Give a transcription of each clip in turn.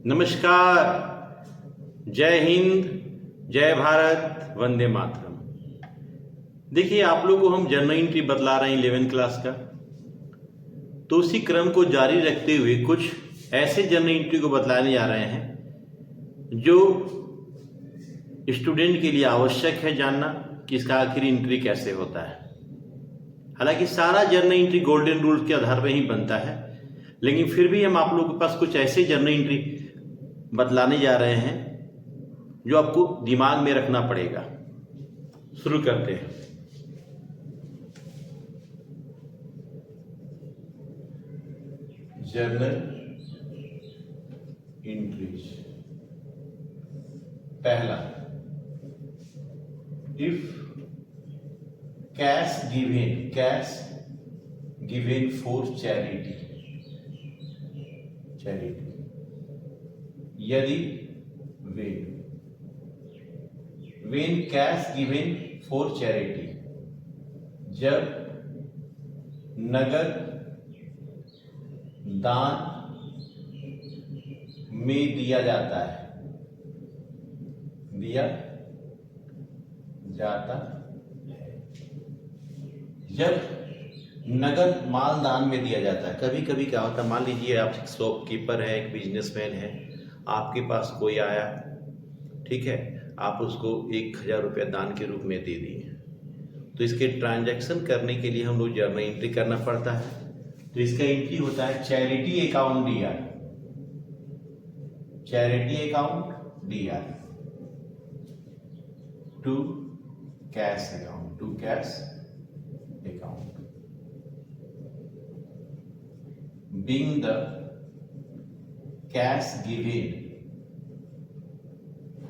नमस्कार। जय हिंद, जय भारत, वंदे मातरम। देखिए, आप लोगों को हम जर्नल एंट्री बतला रहे हैं 11th क्लास का। तो उसी क्रम को जारी रखते हुए कुछ ऐसे जर्नल एंट्री को बतलाने जा रहे हैं जो स्टूडेंट के लिए आवश्यक है जानना कि इसका आखिर एंट्री कैसे होता है। हालांकि सारा जर्नल एंट्री गोल्डन रूल के आधार पर ही बनता है, लेकिन फिर भी हम आप लोगों के पास कुछ ऐसे जर्नल एंट्री बतलाने जा रहे हैं जो आपको दिमाग में रखना पड़ेगा। शुरू करते हैं। Journal entries. पहला, if cash given for charity. यदि when cash given for charity, जब नगद दान में दिया जाता है, जब नगद माल दान में दिया जाता है। कभी कभी क्या होता है, मान लीजिए आप एक शॉपकीपर है, एक बिजनेसमैन है, आपके पास कोई आया, ठीक है, आप उसको 1000 रुपया दान के रूप में दे दिए। तो इसके ट्रांजैक्शन करने के लिए हम लोग जर्नल एंट्री करना पड़ता है। तो इसका एंट्री होता है charity account DR to cash account being the cash given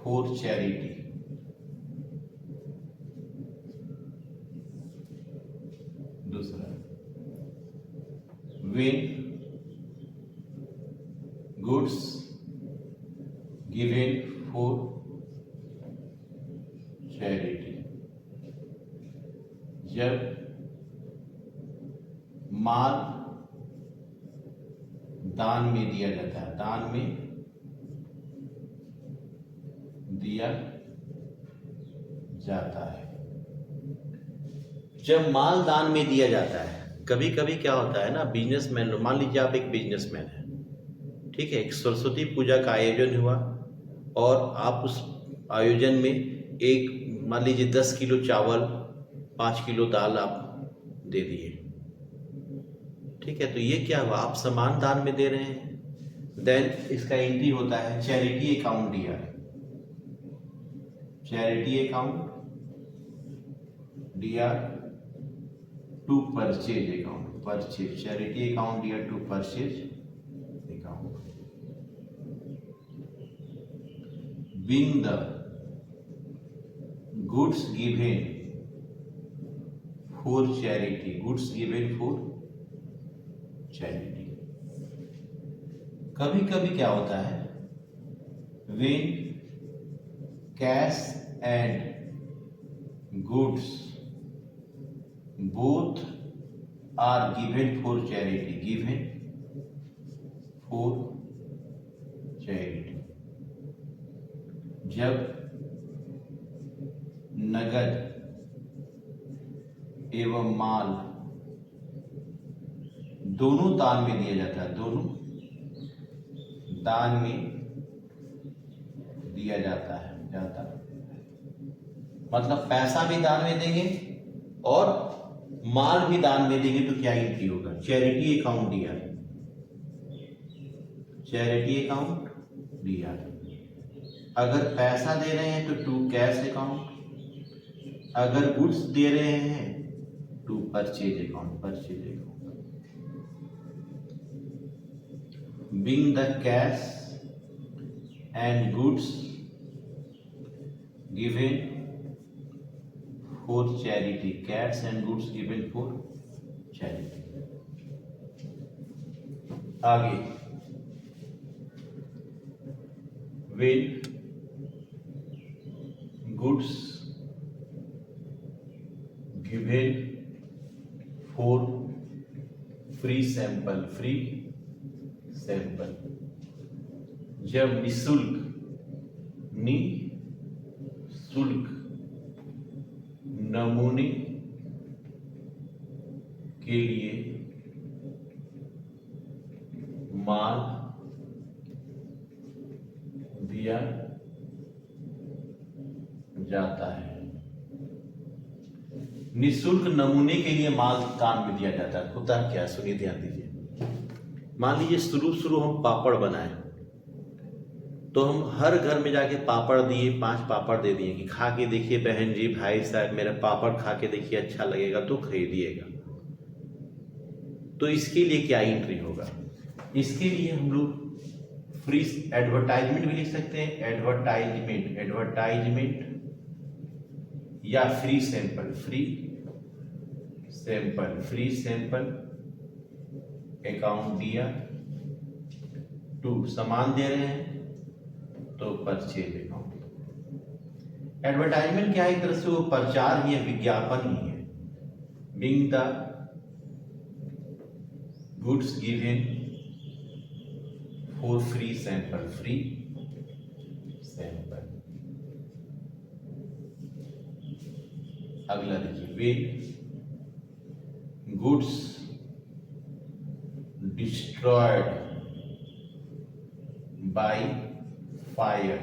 for charity। दूसरा, when goods given for charity, जब माल दान में दिया जाता है, जब माल दान में दिया जाता है। कभी कभी क्या होता है ना, बिजनेसमैन, मान लीजिए आप एक बिजनेसमैन है, ठीक है, एक सरस्वती पूजा का आयोजन हुआ और आप उस आयोजन में एक, मान लीजिए 10 किलो चावल, 5 किलो दाल आप दे दिए, ठीक है। तो ये क्या हुआ, आप सामान दान में दे रहे हैं। देन इसका एंट्री होता है charity account DR to purchase account. Charity account DR to purchase account. When the goods given for charity, कभी कभी क्या होता है, when cash and goods both are given for charity, जब नगद एवं माल दोनों दान में दिया जाता है, मतलब पैसा भी दान में देंगे और माल भी दान में देंगे, तो क्या एंट्री होगा, चैरिटी अकाउंट DR। अगर पैसा दे रहे हैं तो टू कैश अकाउंट, अगर गुड्स दे रहे हैं to purchase account. Being the cash and goods given for charity, आगे, when goods given for free sample, जब निशुल्क नमूने के लिए माल दिया जाता है। निशुल्क नमूने के लिए माल काम में दिया जाता है। होता क्या, सुनिए ध्यान दीजिए। मान लीजिए शुरू हम पापड़ बनाए, तो हम हर घर में जाके पापड़ दिए, 5 पापड़ दे दिए कि खा के देखिए बहन जी, भाई साहब, मेरा पापड़ खा के देखिए, अच्छा लगेगा तो खरीदिएगा। तो इसके लिए क्या एंट्री होगा? इसके लिए हम लोग फ्री एडवर्टाइजमेंट भी लिख सकते हैं, एडवर्टाइजमेंट या फ्री सैंपल अकाउंट दिया। टू सामान दे रहे हैं तो परचेज अकाउंट। एडवर्टाइजमेंट क्या है? एक तरह से वो प्रचार ही है, विज्ञापन ही है। Being the goods given for free sample. अगला देखिए, वे गुड्स डिस्ट्रॉयड बाय फायर।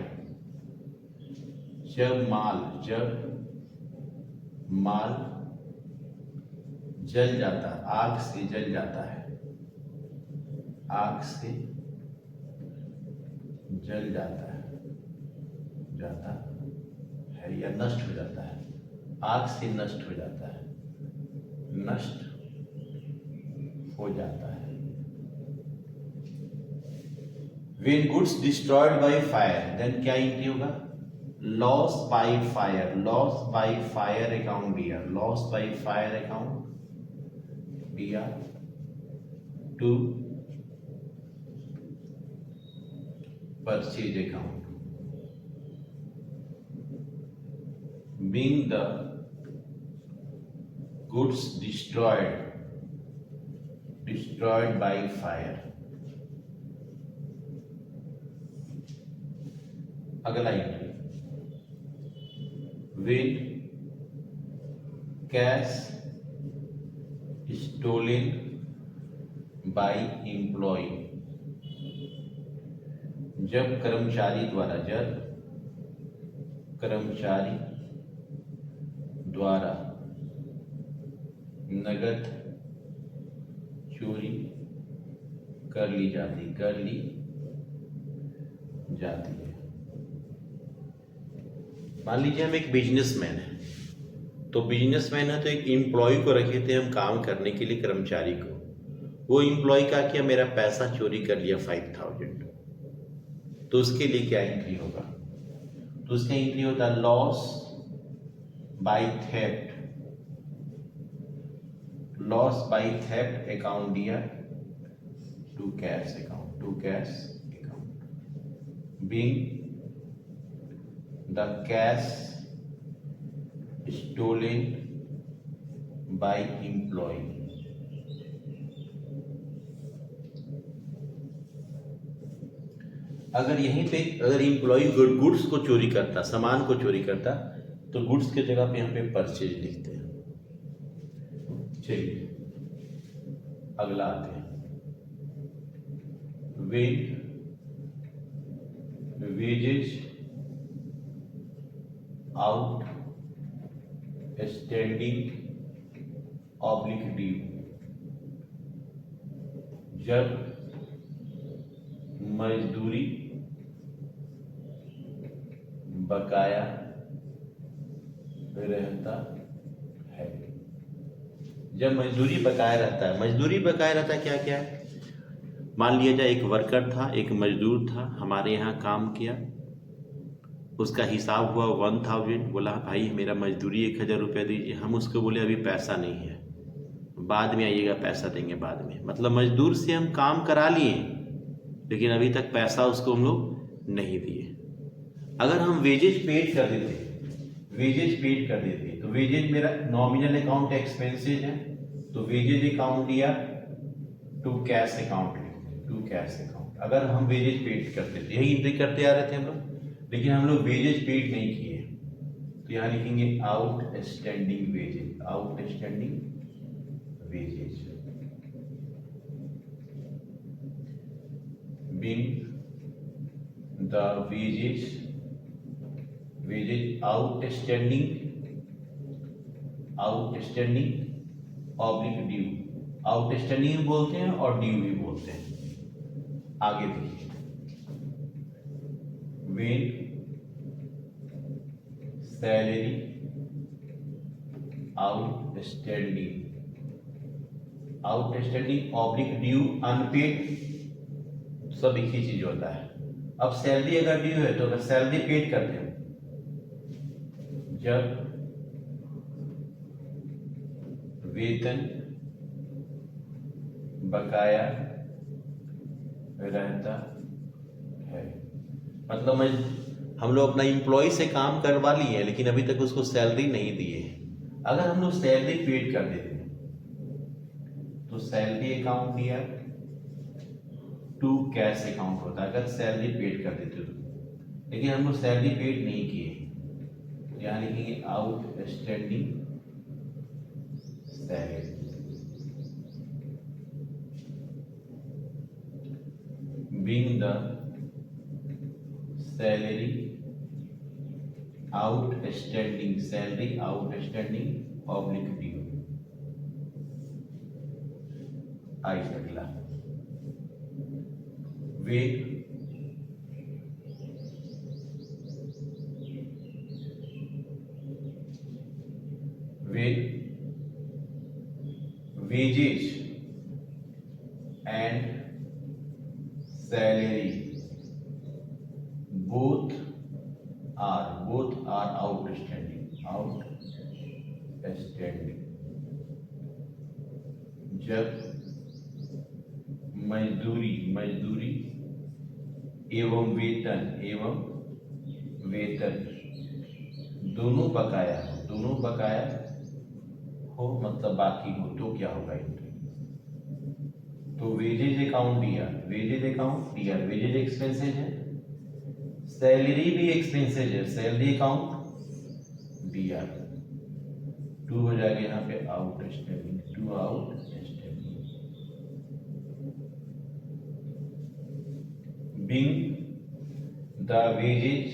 जब माल जल जाता, आग से जल जाता है, या नष्ट हो जाता है, आग से नष्ट हो जाता है, When goods destroyed by fire, then क्या एंट्री होगा? लॉस बाय फायर अकाउंट दिया, to purchase account. Being the goods destroyed by fire। अगला entry, when cash stolen by employee। जब कर्मचारी द्वारा नगद चोरी कर ली जाती है। मान लीजिए हम एक बिजनेसमैन है, तो बिजनेसमैन है तो एक एम्प्लॉय को रखे थे हम काम करने के लिए, कर्मचारी को। वो एम्प्लॉय क्या किया, मेरा पैसा चोरी कर लिया 5000। तो उसके लिए क्या एंट्री होगा? तो उसका एंट्री होता है लॉस बाय थेफ्ट अकाउंट दिया, to cash account. Being the cash stolen by employee. अगर यहीं पे एम्प्लॉय गुड्स को चोरी करता, सामान को चोरी करता, तो गुड्स के जगह पे यहाँ पे परचेज लिखते हैं। चलिए अगला आते हैं, wages outstanding oblique due. जब मजदूरी बकाया रहता है। जब मजदूरी बकाया रहता है, क्या क्या है? मान लिया जाए एक वर्कर था, एक मजदूर था, हमारे यहाँ काम किया, उसका हिसाब हुआ 1000। बोला भाई मेरा मजदूरी 1000 रुपया दीजिए। हम उसको बोले अभी पैसा नहीं है, बाद में आइएगा, पैसा देंगे बाद में। मतलब मजदूर से हम काम करा लिए, लेकिन अभी तक पैसा उसको हम लोग नहीं दिए। अगर हम वेजेज पेड कर देते तो वेजेज मेरा नॉमिनल अकाउंट एक्सपेंसेज है, तो वेजेज अकाउंट दिया, टू कैश अकाउंट। अगर हम वेजेज पेड करते थे, यही एंट्री करते आ रहे थे हम लोग, लेकिन हम लोग वेजेज पेड नहीं किए, तो यहाँ लिखेंगे outstanding wages, outstanding wages being the wages outstanding oblique due, outstanding भी बोलते हैं और ड्यू भी बोलते हैं। आगे देखिए, when salary outstanding oblique due unpaid, सब एक ही चीज होता है। अब सैलरी अगर ड्यू है तो अगर सैलरी पेड करते हैं, जब वेतन बकाया रहता है, मतलब हम लोग अपना एम्प्लॉय से काम करवा लिए लेकिन अभी तक उसको सैलरी नहीं दिए। अगर हम लोग सैलरी पेड कर देते हैं तो सैलरी अकाउंट दिया टू कैश अकाउंट होता है, अगर सैलरी पेड कर देते हो। लेकिन हम लोग सैलरी पेड नहीं किए, यहाँ लिखेंगे outstanding salary, being the salary outstanding oblique due. आई अगला, wages and salary both are outstanding जब मजदूरी एवं वेतन दोनों बकाया हो, मतलब बाकी हो, तो क्या होगा एंट्री? तो वेजेज अकाउंट दिया, वेजेज एक्सपेंसेज है, सैलरी भी एक्सपेंसेज है, सैलरी अकाउंट दिया, टू हो जाएगा यहाँ पे outstanding, being the wages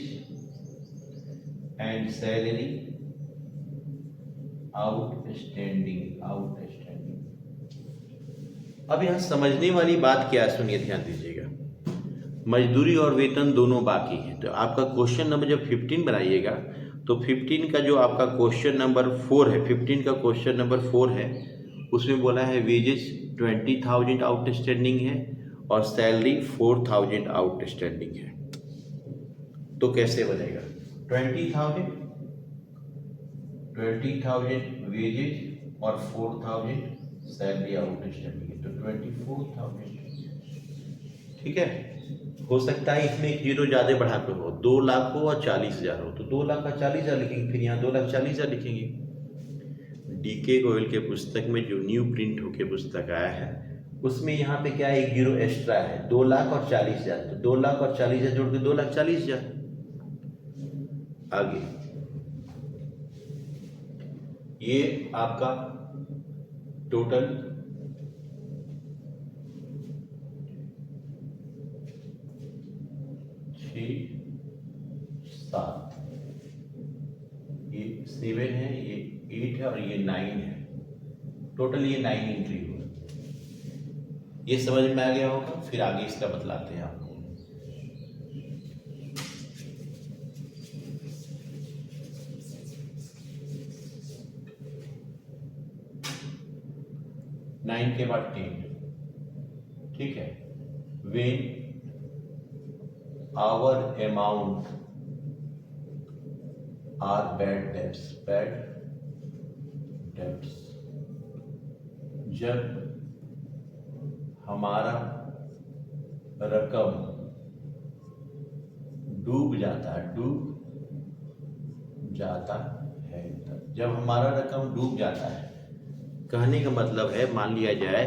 and salary outstanding। अब यहाँ समझने वाली बात क्या है, सुनिए ध्यान दीजिएगा। मजदूरी और वेतन दोनों बाकी है, तो आपका क्वेश्चन नंबर जब 15 बनाइएगा तो 15 का जो आपका क्वेश्चन नंबर 4 है, 15 का क्वेश्चन नंबर 4 है, उसमें बोला है वेजेस 20,000 आउटस्टैंडिंग है और सैलरी 4,000 आउटस्टैंडिंग है। तो कैसे बनेगा? 20,000 वेजेज और 4,000 सैलरी आउटस्टैंडिंग है, तो 24,000। ठीक है, हो सकता है इसमें एक जीरो ज़्यादा बढ़ा के हो, 2 लाख हो और 40,000 हो, तो 2 लाख का 40,000 लिखेंगे, फिर यहाँ 2,40,000 लिखेंगे। डीके गोयल के पुस्तक में जो न्यू प्रिंट होके पुस्तक आया है उसमें यहाँ पे क्या है, एक जीरो एक्स्ट्रा है, 2 लाख और 40,000, तो 2 लाख और 40,000 जोड़ के 2,40,000। आगे ये आपका टोटल सात, ये 7 है, ये 8 है और ये 9 है, टोटल ये 9 एंट्री हुआ। ये समझ में आ गया होगा, फिर आगे इसका बतलाते हैं आपको। नाइन के बाद 10, ठीक है। when our amount are bad debts, जब हमारा रकम डूब जाता है, जब हमारा रकम डूब जाता है, कहने का मतलब है मान लिया जाए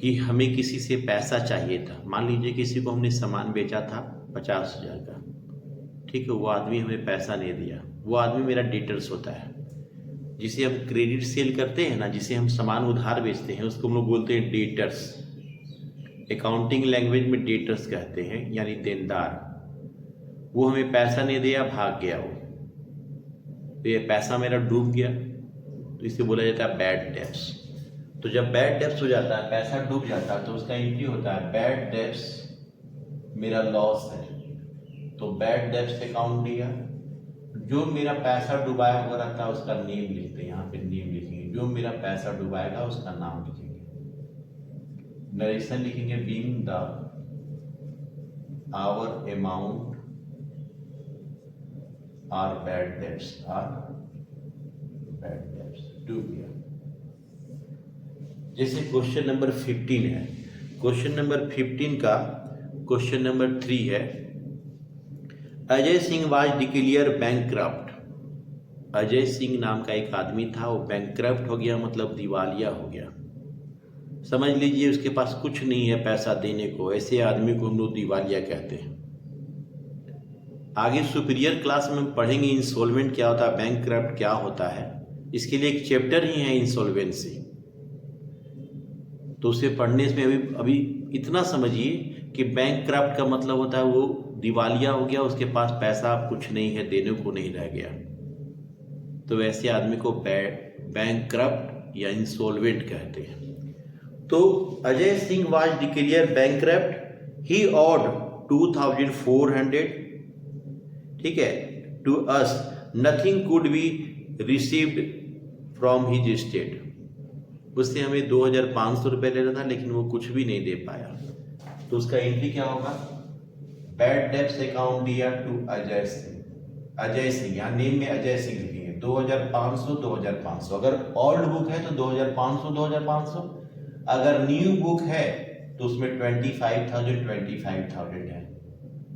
कि हमें किसी से पैसा चाहिए था। मान लीजिए किसी को हमने सामान बेचा था 50,000 का, ठीक है, वो आदमी हमें पैसा नहीं दिया, वो आदमी मेरा डेटर्स होता है। जिसे हम क्रेडिट सेल करते हैं ना, जिसे हम सामान उधार बेचते हैं, उसको हम लोग बोलते हैं डेटर्स। अकाउंटिंग लैंग्वेज में डेटर्स कहते हैं, यानी देनदार। वो हमें पैसा नहीं दिया, भाग गया वो, तो ये पैसा मेरा डूब गया, तो इसे बोला जाता है बैड डेब्ट्स। तो जब बैड डेब्ट्स हो जाता है, पैसा डूब जाता है, तो उसका एंट्री होता है बैड डेब्ट्स मेरा लॉस है, तो बैड डेब्ट्स अकाउंट दिया। जो मेरा पैसा डुबाया हुआ रहता है उसका नेम लिखते हैं, यहाँ पे नेम लिखेंगे, जो मेरा पैसा डुबाएगा उसका नाम लिखेंगे, नरेशन लिखेंगे, being the our amount are bad debts, are bad debts, डूब गया। जैसे क्वेश्चन नंबर 15 है, क्वेश्चन नंबर 15 का क्वेश्चन नंबर 3 है, Ajay Singh was declare bankrupt. Ajay Singh नाम का एक आदमी था, वो बैंकक्रप्ट हो गया, मतलब दिवालिया हो गया। समझ लीजिए उसके पास कुछ नहीं है पैसा देने को, ऐसे आदमी को हम लोग दिवालिया कहते हैं। आगे सुपीरियर क्लास में पढ़ेंगे इंसॉल्वेंट क्या होता है, बैंकक्रप्ट क्या होता है, इसके लिए एक चैप्टर ही है इंसॉल्वेंसी। तो उसे पढ़ने में अभी इतना समझिए कि बैंकक्रप्ट का मतलब होता है वो दिवालिया हो गया, उसके पास पैसा कुछ नहीं है, देने को नहीं रह गया, तो वैसे आदमी को बैंकक्रप्ट या इंसॉल्वेंट कहते हैं। तो Ajay Singh was declare bankrupt, he owed 2,400, ठीक है, to us, nothing could be received from his estate. उससे हमें 2,500 रुपये लेना था, लेकिन वो कुछ भी नहीं दे पाया, तो उसका एंट्री क्या होगा, बैड डेब्ट्स अकाउंट दिया टू अजय सिंह। अजय सिंह, यहाँ नेम में अजय सिंह लिखेंगे, 2,500 2,500। अगर ओल्ड बुक है तो 2,500 2,500, अगर न्यू बुक है तो उसमें 25,000 है।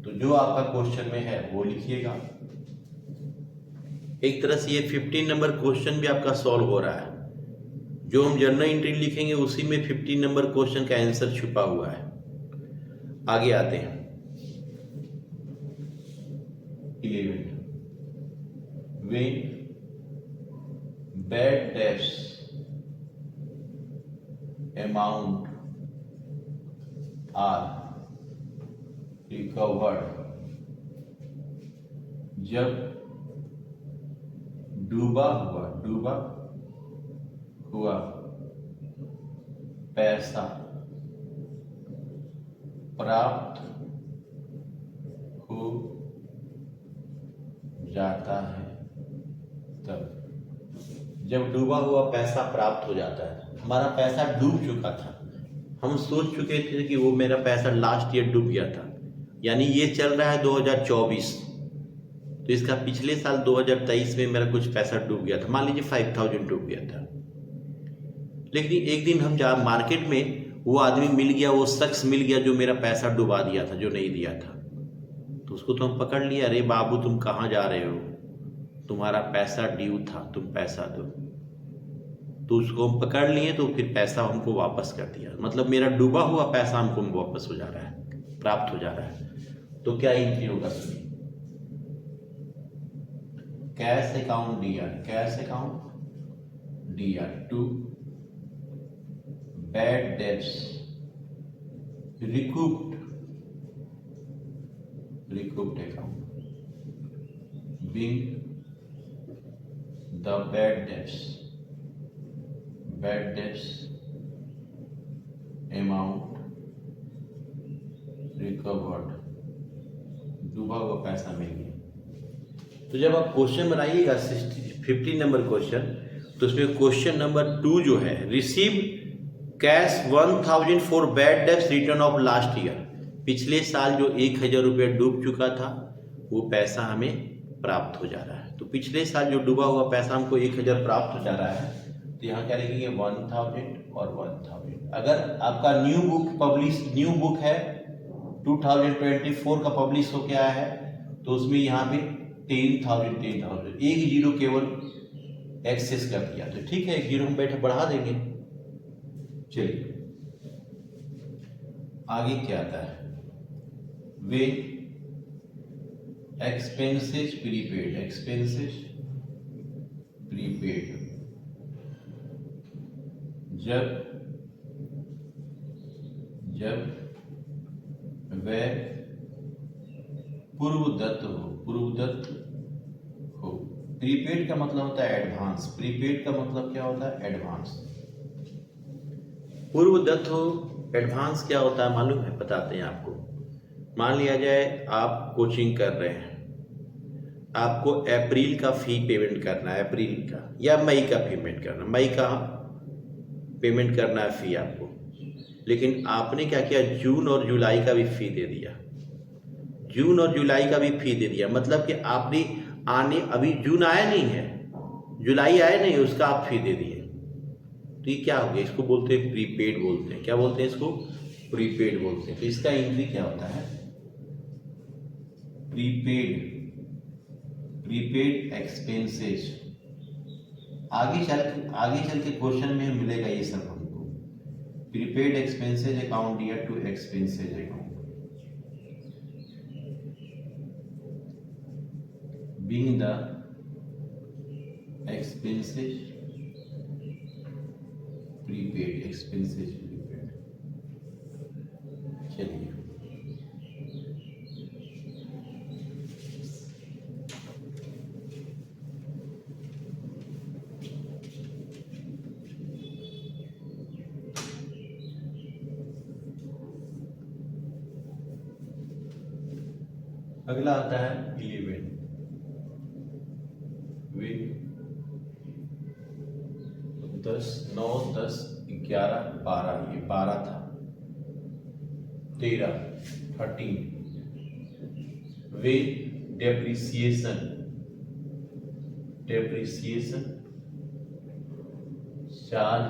तो जो आपका क्वेश्चन में है वो लिखिएगा। एक तरह से ये 15 नंबर क्वेश्चन भी आपका सॉल्व हो रहा है। जो हम जर्नल एंट्री लिखेंगे उसी में 15 नंबर क्वेश्चन का आंसर छुपा हुआ है। आगे आते हैं 11, when bad debts amount are recovered, जब डूबा हुआ पैसा प्राप्त हो जाता है, तब जब डूबा हुआ पैसा प्राप्त हो जाता है, हमारा पैसा डूब चुका था, हम सोच चुके थे कि वो मेरा पैसा लास्ट ईयर डूब गया था, यानी ये चल रहा है 2024, तो इसका पिछले साल 2023 में मेरा कुछ पैसा डूब गया था, मान लीजिए 5,000 डूब गया था। लेकिन एक दिन हम जा मार्केट में, वो आदमी मिल गया, वो शख्स मिल गया जो मेरा पैसा डुबा दिया था, जो नहीं दिया था, तो उसको तो हम पकड़ लिया, अरे बाबू तुम कहाँ जा रहे हो, तुम्हारा पैसा ड्यू था, तुम पैसा दो। तो उसको हम पकड़ लिए, तो फिर पैसा हमको वापस कर दिया, मतलब मेरा डूबा हुआ पैसा हमको वापस हो जा रहा है, प्राप्त हो जा रहा है। तो क्या एंट्री होगा, सुनिए, cash account DR, cash account DR to bad debts recouped account, being the bad debts amount recovered, डूबा हुआ पैसा मिल गया। तो जब आप क्वेश्चन बनाइएगा 15 नंबर क्वेश्चन, तो उसमें क्वेश्चन नंबर 2 जो है, receive cash 1,000 for bad debts return of last year, पिछले साल जो 1,000 रुपये डूब चुका था वो पैसा हमें प्राप्त हो जा रहा है। तो पिछले साल जो डूबा हुआ पैसा हमको 1,000 प्राप्त हो जा रहा है, तो यहाँ क्या लिखेंगे 1,000 और 1,000। अगर आपका न्यू बुक है 2024 का पब्लिश हो गया है, तो उसमें यहाँ पे 10,000 एक जीरो केवल एक्सेस कर दिया, तो ठीक है, एक जीरो हम बैठे बढ़ा देंगे। चलिए आगे क्या आता है, वे एक्सपेंसेस प्रीपेड, एक्सपेंसेस प्रीपेड जब वह पूर्वदत्त हो। प्रीपेड का मतलब होता है एडवांस, प्रीपेड का मतलब क्या होता है, एडवांस। पूर्वदत्त हो, एडवांस क्या होता है मालूम है, बताते हैं आपको। मान लिया जाए आप कोचिंग कर रहे हैं, आपको अप्रैल का फी पेमेंट करना है, अप्रैल का या मई का पेमेंट करना, मई का पेमेंट करना है फी आपको, लेकिन आपने क्या किया, जून और जुलाई का भी फी दे दिया, जून और जुलाई का भी फी दे दिया। मतलब कि आपने अभी जून आया नहीं है, जुलाई आया नहीं, उसका आप फी दे दिए, तो ये क्या हो गया, इसको बोलते हैं प्रीपेड बोलते हैं। क्या बोलते हैं इसको, प्रीपेड बोलते हैं। तो इसका एंट्री क्या होता है, प्रीपेड एक्सपेंसेस। आगे चल के क्वेश्चन में मिलेगा ये सब हमको। प्रीपेड एक्सपेंसेस अकाउंट या to expenses account, being the expenses prepaid, expenses prepaid। चलिए अगला आता है 11, वे 10, 9, 10, 11, 12, ये 12 था, 13, 13, वे डेप्रिसिएशन चार्ज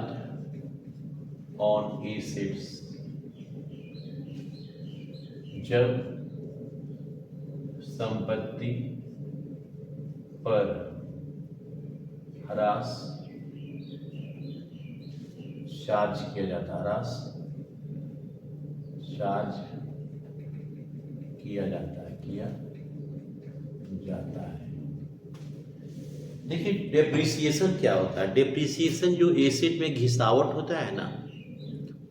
ऑन एसेट्स जब संपत्ति पर ह्रास चार्ज किया जाता है, ह्रास चार्ज किया जाता है। देखिए डेप्रिसिएशन क्या होता है, डेप्रिसिएशन जो एसेट में घिसावट होता है ना,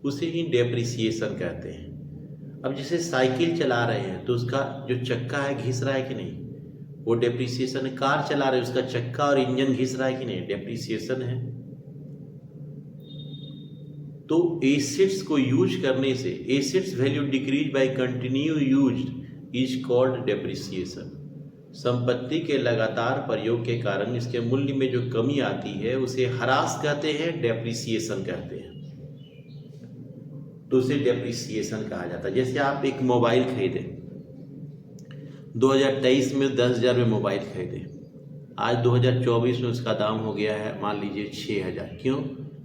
उसे ही डेप्रिसिएशन कहते हैं। अब जैसे साइकिल चला रहे हैं तो उसका जो चक्का है घिस रहा है कि नहीं, वो डेप्रिसिएशन है। कार चला रहे हैं, उसका चक्का और इंजन घिस रहा है कि नहीं, डेप्रिसिएशन है। तो एसेट्स को यूज करने से, assets value decrease by continue used is called depreciation. संपत्ति के लगातार प्रयोग के कारण इसके मूल्य में जो कमी आती है उसे ह्रास कहते हैं, डेप्रिसिएशन कहते हैं। तो उसे डेप्रिसिएशन कहा जाता है। जैसे आप एक मोबाइल खरीदे 2023 में 10,000 में मोबाइल खरीदे, आज 2024 में उसका दाम हो गया है मान लीजिए 6,000। क्यों,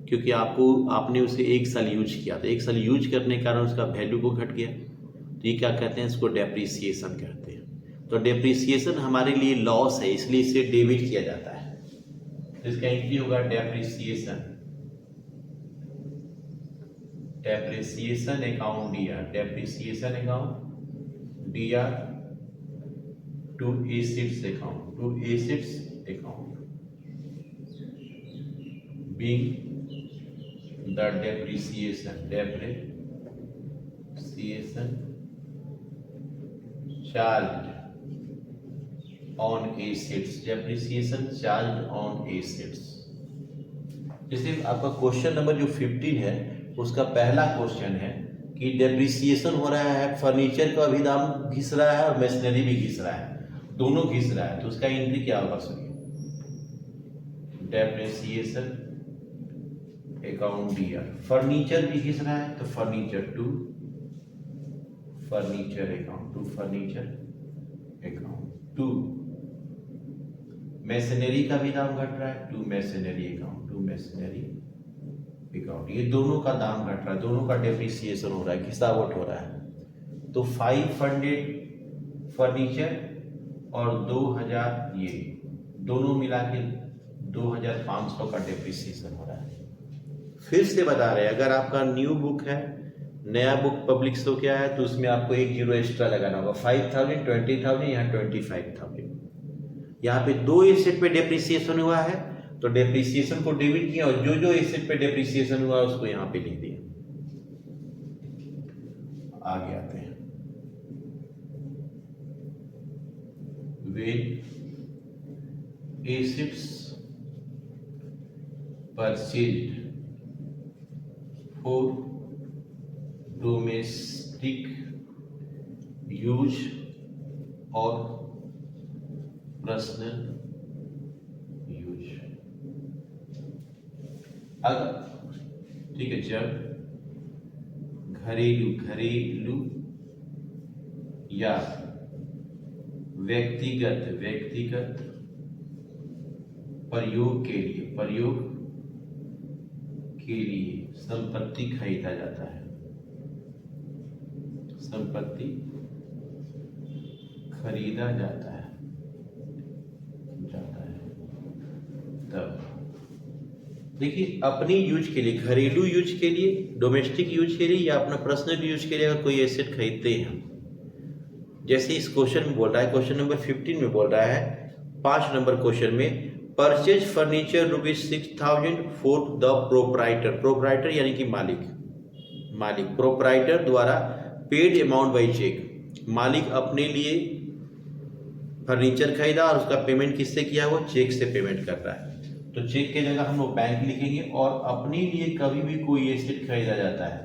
क्योंकि आपने उसे 1 साल यूज किया, तो 1 साल यूज करने के कारण उसका वैल्यू को घट गया, तो ये क्या कहते हैं, इसको डेप्रिसिएशन कहते हैं। तो डेप्रिसिएशन हमारे लिए लॉस है, इसलिए इसे डेबिट किया जाता है। तो इसका एंट्री होगा depreciation account DR, depreciation account DR to assets account being the depreciation charge on assets, depreciation charge on assets. जैसे आपका क्वेश्चन नंबर जो 15 है उसका पहला क्वेश्चन है कि डेप्रिसिएशन हो रहा है, फर्नीचर का भी दाम घिस रहा है और मशीनरी भी घिस रहा है, दोनों घिस रहा है, तो उसका एंट्री क्या होगा, सुनिए, डेप्रिसिएशन अकाउंट डीआर। फर्नीचर भी घिस रहा है तो furniture to furniture account to machinery का भी दाम घट रहा है, टू मशीनरी अकाउंट। ये दोनों का दाम घट रहा है, दोनों का डेप्रिसिएशन हो रहा है, घिसावट हो रहा है। तो 500 फर्नीचर और 2000 ये दोनों मिला के 2500 का डेप्रिसिएशन हो रहा है। फिर से बता रहे हैं, अगर आपका न्यू बुक है नया बुक पब्लिक शो किया है तो उसमें आपको एक जीरो एक्स्ट्रा लगाना होगा, 5000, 20,000, यहाँ 25,000। यहाँ पे 2 एसेट पे डेप्रिसिएशन हुआ है तो डेप्रिसिएशन को डेबिट किया और जो जो एसेट पे डेप्रिसिएशन हुआ उसको यहाँ पे लिख दिया। आगे आते हैं, when assets purchased for domestic use or personal use. अगर ठीक है, जब घरेलू या व्यक्तिगत प्रयोग के लिए संपत्ति खरीदा जाता है, संपत्ति खरीदा जाता है तब देखिए, अपनी यूज के लिए, घरेलू यूज के लिए, डोमेस्टिक यूज के लिए या अपना पर्सनल यूज के लिए अगर कोई एसेट खरीदते हैं, जैसे इस क्वेश्चन में बोल रहा है, क्वेश्चन नंबर 15 में बोल रहा है, 5 नंबर क्वेश्चन में, purchase furniture ₹6,000 for the proprietor यानी कि मालिक प्रोप्राइटर द्वारा पेड अमाउंट बाई चेक। मालिक अपने लिए फर्नीचर खरीदा और उसका पेमेंट किससे किया, वो चेक से पेमेंट कर रहा है, तो चेक की जगह हम लोग बैंक लिखेंगे। और अपने लिए कभी भी कोई एसेट खरीदा जाता है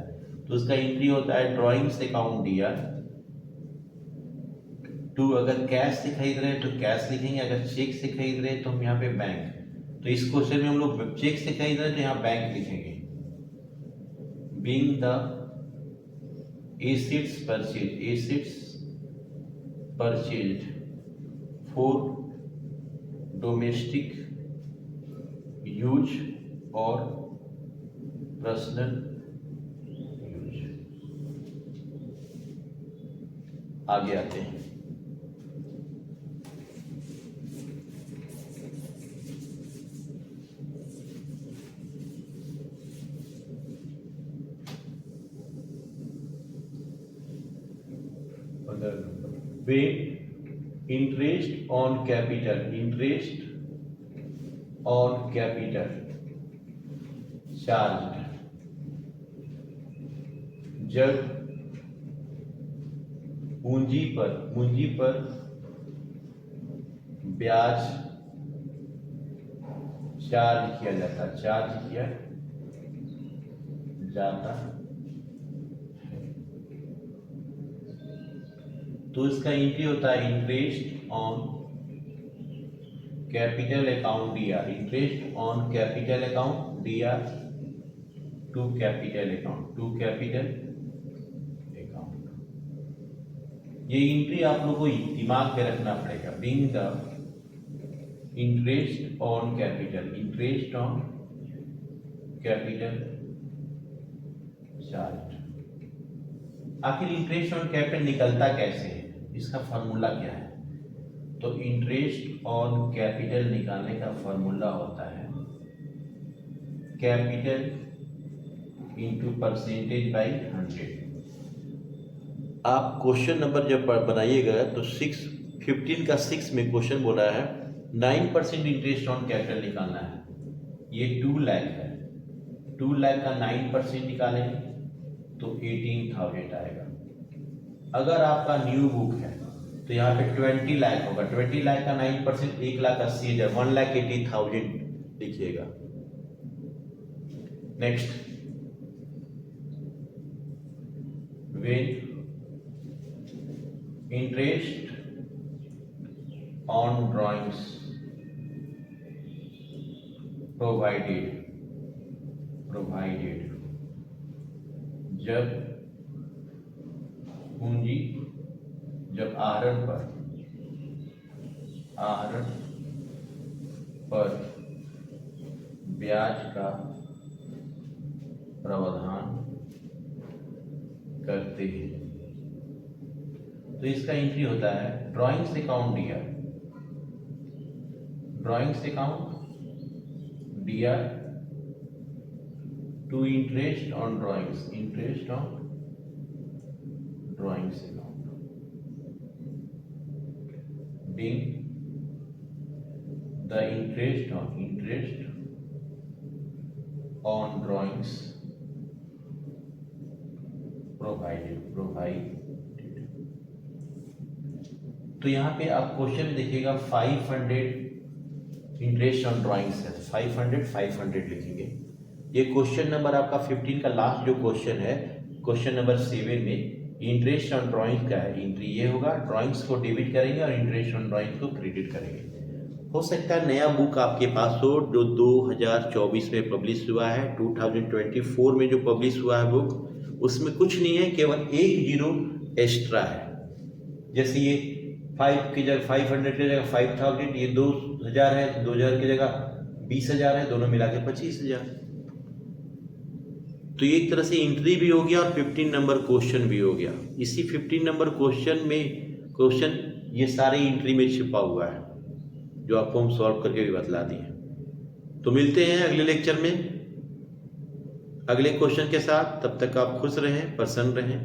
तो उसका एंट्री होता है ड्रॉइंग्स अकाउंट दिया टू, अगर कैश से खरीद रहे हैं तो कैश लिखेंगे, अगर चेक से खरीद रहे हैं तो हम यहाँ पे बैंक। तो इस क्वेश्चन में हम लोग चेक से खरीद रहे हैं तो यहाँ बैंक लिखेंगे। Being the assets purchased for domestic use और पर्सनल यूज। आगे आते हैं, पे इंटरेस्ट ऑन कैपिटल चार्ज, जब पूंजी पर ब्याज चार्ज किया जाता है तो इसका एंट्री होता है interest on capital account DR, interest on capital account DR to capital account. ये एंट्री आप लोगों को दिमाग में रखना पड़ेगा। Being the interest on capital charge. आखिर इंटरेस्ट ऑन कैपिटल निकलता कैसे है, इसका फॉर्मूला क्या है? तो इंटरेस्ट ऑन कैपिटल निकालने का फॉर्मूला होता है कैपिटल इंटू परसेंटेज बाई 100। आप क्वेश्चन नंबर जब बनाइएगा तो 15 का 6 में क्वेश्चन बोला है 9% इंटरेस्ट ऑन कैपिटल निकालना है। ये 2 लाख है, 2 लाख का 9% निकालेंगे तो 18,000 आएगा। अगर आपका न्यू बुक है तो यहाँ पे 20 लाख होगा, 20 लाख का 9% 1,80,000, 1,80,000 लिखिएगा। Next, when interest on drawings provided जब पूंजी, जब आहरण पर ब्याज का प्रावधान करते हैं तो इसका एंट्री होता है drawings account DR to interest on drawings drawings account being the interest on drawings provided। तो यहाँ पे आप क्वेश्चन देखिएगा 500 इंटरेस्ट ऑन ड्राइंग्स है, 500 लिखेंगे। ये क्वेश्चन नंबर आपका 15 का लास्ट जो क्वेश्चन है, क्वेश्चन नंबर 7 में इंटरेस्ट ऑन ड्राइंग्स का है। एंट्री ये होगा, ड्राइंग्स को डेबिट करेंगे और इंटरेस्ट ऑन ड्राइंग्स को क्रेडिट करेंगे। हो सकता है नया बुक आपके पास हो जो 2024 में पब्लिश हुआ है, 2024 में जो पब्लिश हुआ है बुक, उसमें कुछ नहीं है, केवल एक जीरो एक्स्ट्रा है। जैसे ये 5 की जगह 500 की जगह 5000, ये 2000 है, 2000 की जगह 20,000 है, दोनों मिला के 25,000। तो ये एक तरह से एंट्री भी हो गया और 15 नंबर क्वेश्चन भी हो गया। इसी 15 नंबर क्वेश्चन ये सारे एंट्री में छिपा हुआ है, जो आपको हम सॉल्व करके भी बतला दिए। तो मिलते हैं अगले लेक्चर में अगले क्वेश्चन के साथ। तब तक आप खुश रहें, प्रसन्न रहें।